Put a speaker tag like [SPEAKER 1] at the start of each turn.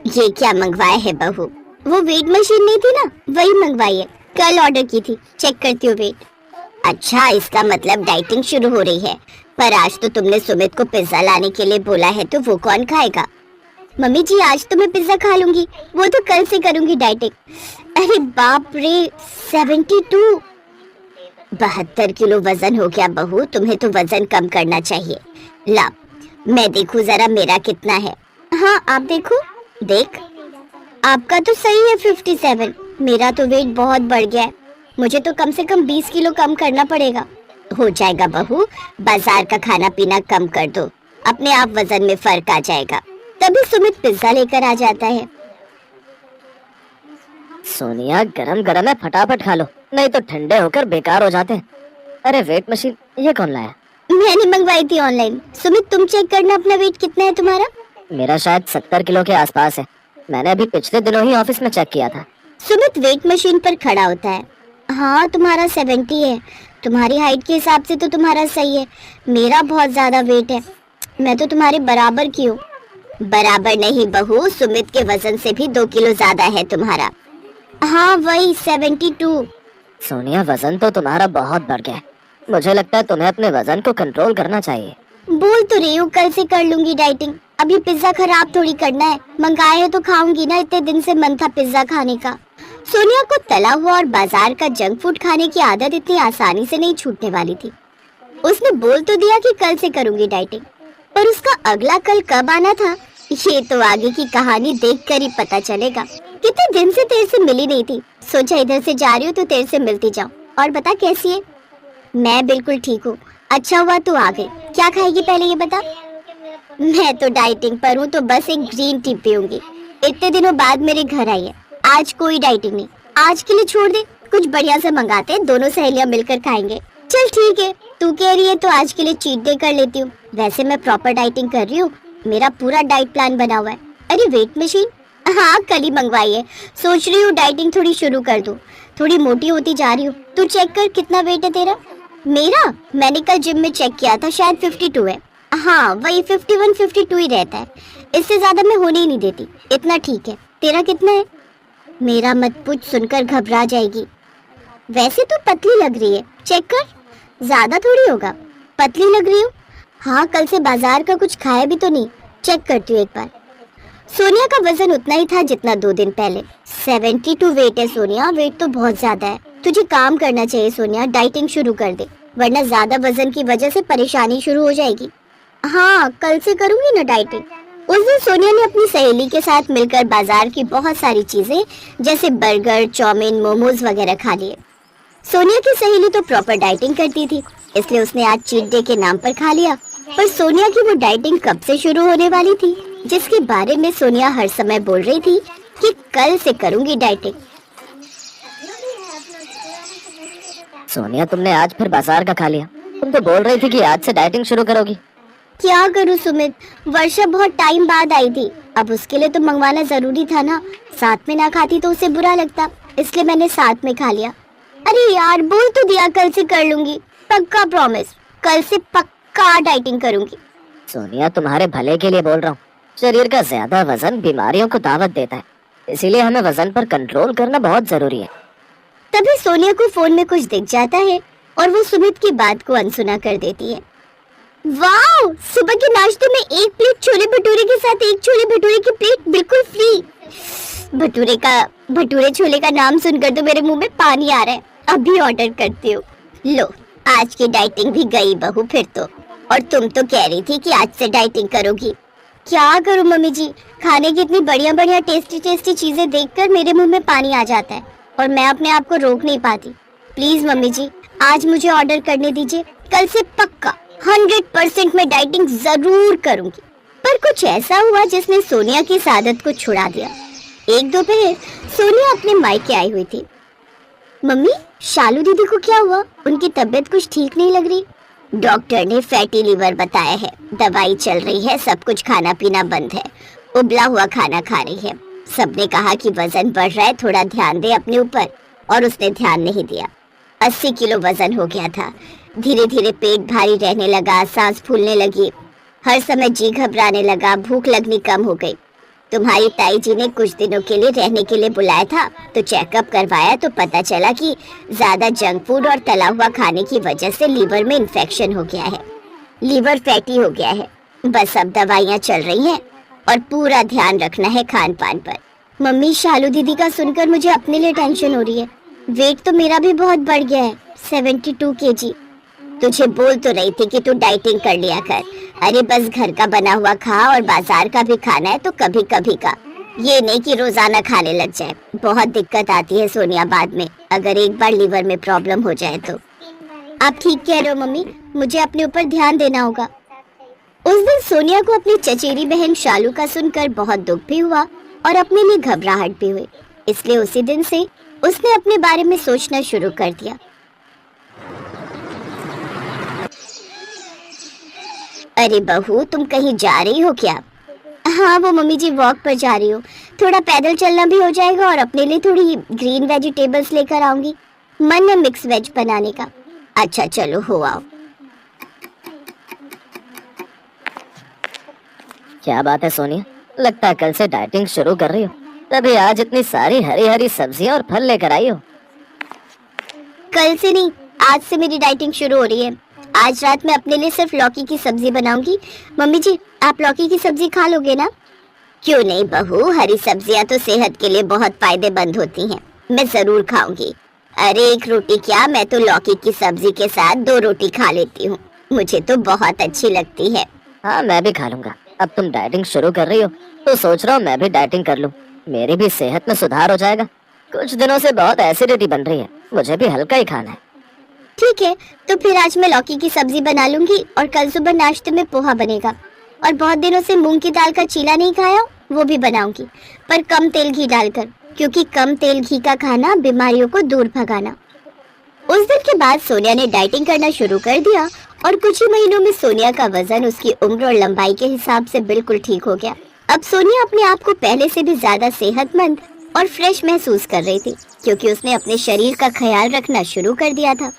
[SPEAKER 1] ये क्या मंगवाया है बहू? वो वेट मशीन नहीं थी ना, वही मंगवाई है। कल ऑर्डर की थी, चेक करती हूँ वेट। अच्छा, इसका मतलब डाइटिंग शुरू हो रही है। पर आज तो तुमने सुमित को पिज्जा लाने के लिए बोला है, तो वो कौन खाएगा? मम्मी जी, आज तो मैं पिज्जा खा लूंगी, वो तो कल से करूंगी डाइटिंग। अरे बाप रे, 72! 72 किलो वजन हो गया बहू, तुम्हें तो वजन कम करना चाहिए। ला, मैं देखूं जरा मेरा कितना है। हाँ आप देखो। देख, आपका तो सही है 57, मेरा तो वेट बहुत बढ़ गया है। मुझे तो कम से कम 20 किलो कम करना पड़ेगा। हो जाएगा बहू, बाजार का खाना पीना कम कर दो, अपने आप वजन में फर्क आ जाएगा। तभी सुमित पिज्जा लेकर आ जाता है।
[SPEAKER 2] सोनिया, गरम गरम है, फटाफट खा लो, नहीं तो ठंडे होकर बेकार हो जाते हैं। अरे वेट मशीन ये कौन लाया?
[SPEAKER 1] मैंने मंगवाई थी ऑनलाइन। सुमित, तुम चेक करना अपना वेट कितना है तुम्हारा।
[SPEAKER 2] मेरा शायद 70 किलो के आसपास है। मैंने अभी पिछले दिनों ही ऑफिस में चेक किया था।
[SPEAKER 1] सुमित वेट मशीन पर खड़ा होता है। हाँ, तुम्हारा 70 है। तुम्हारी हाइट के हिसाब से तो तुम्हारा सही है। मेरा बहुत ज्यादा वेट है, मैं तो तुम्हारे बराबर की हूँ। बराबर नहीं बहू, सुमित के वजन से भी 2 किलो ज्यादा है तुम्हारा। हाँ वही 72।
[SPEAKER 2] सोनिया, वजन तो तुम्हारा बहुत बढ़ गया है। मुझे लगता है तुम्हें अपने वजन को कंट्रोल करना चाहिए।
[SPEAKER 1] बोल तो रही हूँ कल से कर लूंगी डाइटिंग। अभी पिज्जा खराब थोड़ी करना है, मंगाए है तो खाऊंगी ना। इतने दिन से मन था पिज्जा खाने का। सोनिया को तला हुआ और बाजार का जंक फूड खाने की आदत इतनी आसानी से नहीं छूटने वाली थी। उसने बोल तो दिया कि कल से करूंगी डाइटिंग, पर उसका अगला कल कब आना था, ये तो आगे की कहानी देखकर ही पता चलेगा। कितने दिन से तेरे से मिली नहीं थी, सोचा इधर से जा रही हूँ तो तेरे से मिलती जाऊँ। और बता कैसी है? मैं बिल्कुल ठीक हूँ। अच्छा हुआ तू आ गई। क्या खाएगी पहले ये बता। मैं तो डाइटिंग पर हूँ, तो बस एक ग्रीन टी पीऊंगी। इतने दिनों बाद मेरे घर आई है, आज कोई डाइटिंग नहीं। आज के लिए छोड़ दे, कुछ बढ़िया से मंगाते हैं, दोनों सहेलियां मिलकर खाएंगे। चल ठीक है, तू कह रही है तो आज के लिए चीट डे कर लेती हूँ। वैसे मैं प्रॉपर डाइटिंग कर रही हूँ, मेरा पूरा डाइट प्लान बना हुआ है। अरे वेट मशीन, हाँ कल ही मंगवाई है। सोच रही हूँ डाइटिंग थोड़ी शुरू कर दूँ, थोड़ी मोटी होती जा रही हूँ। तू चेक कर कितना वेट है तेरा। मेरा, मैंने कल जिम में चेक किया था, शायद 52 है। हाँ वही 51-52 ही रहता है, इससे ज्यादा मैं होने ही नहीं देती। इतना ठीक है। तेरा कितना है? मेरा मत पूछ, सुनकर घबरा जाएगी। वैसे तो पतली लग रही है, चेक कर, ज्यादा थोड़ी होगा। पतली लग रही हूँ? हाँ, कल से बाजार का कुछ खाया भी तो नहीं। चेक करती हूँ एक बार। सोनिया का वजन उतना ही था जितना 2 दिन पहले। 72 वेट है सोनिया, वेट तो बहुत ज्यादा है। तुझे काम करना चाहिए सोनिया, डाइटिंग शुरू कर दे, वरना ज्यादा वजन की वजह से परेशानी शुरू हो जाएगी। हाँ कल से करूंगी ना डाइटिंग। उस दिन सोनिया ने अपनी सहेली के साथ मिलकर बाजार की बहुत सारी चीजें जैसे बर्गर, चाउमीन, मोमोज वगैरह खा लिए। सोनिया की सहेली तो प्रॉपर डाइटिंग करती थी, इसलिए उसने आज चीट डे के नाम पर खा लिया। पर सोनिया की वो डाइटिंग कब से शुरू होने वाली थी, जिसके बारे में सोनिया हर समय बोल रही थी कि कल से करूंगी डाइटिंग।
[SPEAKER 2] सोनिया, तुमने आज फिर बाजार का खा लिया। तुम तो बोल रही थी कि आज से डाइटिंग शुरू करोगी।
[SPEAKER 1] क्या करूं सुमित, वर्षा बहुत टाइम बाद आई थी, अब उसके लिए तो मंगवाना जरूरी था ना। साथ में ना खाती तो उसे बुरा लगता, इसलिए मैंने साथ में खा लिया। अरे यार, बोल तो दिया कल से कर लूंगी, पक्का प्रॉमिस, कल से पक्का डाइटिंग करूंगी।
[SPEAKER 2] सोनिया, तुम्हारे भले के लिए बोल रहा हूँ। शरीर का ज्यादा वजन बीमारियों को दावत देता है, इसीलिए हमें वजन पर कंट्रोल करना बहुत जरूरी है।
[SPEAKER 1] तभी सोनिया को फोन में कुछ दिख जाता है और वो सुमित की बात को अनसुना कर देती है। वाह, सुबह के नाश्ते में एक प्लेट छोले भटूरे के साथ एक छोले भटूरे की प्लेट बिल्कुल फ्री। भटूरे छोले का नाम सुनकर तो मेरे मुंह में पानी आ रहा है। अभी ऑर्डर करती हूँ। लो, आज की डाइटिंग भी गई बहू फिर तो। और तुम तो कह रही थी कि आज से डाइटिंग करोगी। क्या करूँ मम्मी जी, खाने की इतनी बढ़िया बढ़िया टेस्टी टेस्टी चीजें देखकर मेरे मुंह में पानी आ जाता है और मैं अपने आप को रोक नहीं पाती। प्लीज मम्मी जी, आज मुझे ऑर्डर करने दीजिए, कल से पक्का 100% मैं डाइटिंग जरूर करूंगी। पर कुछ ऐसा हुआ जिसने सोनिया की इस आदत को छुड़ा दिया। एक दोपहर सोनिया अपने मायके आई हुई थी। मम्मी, शालू दीदी को क्या हुआ? उनकी तबीयत कुछ ठीक नहीं लग रही। डॉक्टर ने फैटी लीवर बताया है, दवाई चल रही है, सब कुछ खाना पीना बंद है, उबला हुआ खाना खा रही है। सबने कहा कि वजन बढ़ रहा है, थोड़ा ध्यान दे अपने ऊपर, और उसने ध्यान नहीं दिया। 80 किलो वजन हो गया था। धीरे धीरे पेट भारी रहने लगा, सांस फूलने लगी, हर समय जी घबराने लगा, भूख लगनी कम हो गई। तुम्हारी ताई जी ने कुछ दिनों के लिए रहने के लिए बुलाया था, तो चेकअप करवाया तो पता चला कि ज्यादा जंक फूड और तला हुआ खाने की वजह से लीवर में इन्फेक्शन हो गया है, लीवर फैटी हो गया है। बस अब दवाइयाँ चल रही हैं और पूरा ध्यान रखना है खान पान पर। मम्मी, शालू दीदी का सुनकर मुझे अपने लिए टेंशन हो रही है। वेट तो मेरा भी बहुत बढ़ गया है, 72 kg। तुझे बोल तो रही थी कि तू डाइटिंग कर लिया कर। अरे बस घर का बना हुआ खा, और बाजार का भी खाना है तो कभी कभी का, ये नहीं कि रोजाना खाने लग जाए। बहुत दिक्कत आती है सोनिया बाद में, अगर एक बार लीवर में प्रॉब्लम हो जाए तो। आप ठीक कह रहे हो मम्मी, मुझे अपने ऊपर ध्यान देना होगा। उस दिन सोनिया को अपनी चचेरी बहन शालू का सुनकर बहुत दुख भी हुआ और अपने लिए घबराहट भी हुई। इसलिए उसी दिन से उसने अपने बारे में सोचना शुरू कर दिया। अरे बहू, तुम कहीं जा रही हो क्या? हाँ वो मम्मी जी, वॉक पर जा रही हूँ। थोड़ा पैदल चलना भी हो जाएगा और अपने लिए थोड़ी ग्रीन वेजिटेबल्स लेकर आऊंगी। मन है मिक्स वेज बनाने का। अच्छा चलो, हो आओ।
[SPEAKER 2] क्या बात है सोनिया, लगता है कल से डाइटिंग शुरू कर रही हो, तभी आज इतनी सारी हरी हरी सब्जियां और फल लेकर आई हो।
[SPEAKER 1] कल से नहीं, आज से मेरी डाइटिंग शुरू हो रही है। आज रात में अपने लिए सिर्फ लौकी की सब्जी बनाऊंगी। मम्मी जी, आप लौकी की सब्जी खा लोगे ना? क्यों नहीं बहू, हरी सब्जियां तो सेहत के लिए बहुत फायदेमंद होती हैं। मैं जरूर खाऊंगी। अरे एक रोटी क्या, मैं तो लौकी की सब्जी के साथ 2 रोटी खा लेती हूँ। मुझे तो बहुत अच्छी लगती है।
[SPEAKER 2] हाँ मैं भी खा लूंगा। अब तुम डाइटिंग शुरू कर रही हो तो सोच रहा हूँ मैं भी डाइटिंग कर लूँ, मेरी भी सेहत में सुधार हो जाएगा। कुछ दिनों से बहुत एसिडिटी बन रही है, मुझे भी हल्का ही खाना है।
[SPEAKER 1] ठीक है, तो फिर आज मैं लौकी की सब्जी बना लूंगी और कल सुबह नाश्ते में पोहा बनेगा। और बहुत दिनों से मूंग की दाल का चीला नहीं खाया, वो भी बनाऊंगी, पर कम तेल घी डालकर, क्योंकि कम तेल घी का खाना बीमारियों को दूर भगाना। उस दिन के बाद सोनिया ने डाइटिंग करना शुरू कर दिया और कुछ ही महीनों में सोनिया का वजन उसकी उम्र और लंबाई के हिसाब से बिल्कुल ठीक हो गया। अब सोनिया अपने आप को पहले से भी ज्यादा सेहतमंद और फ्रेश महसूस कर रही थी, क्योंकि उसने अपने शरीर का ख्याल रखना शुरू कर दिया था।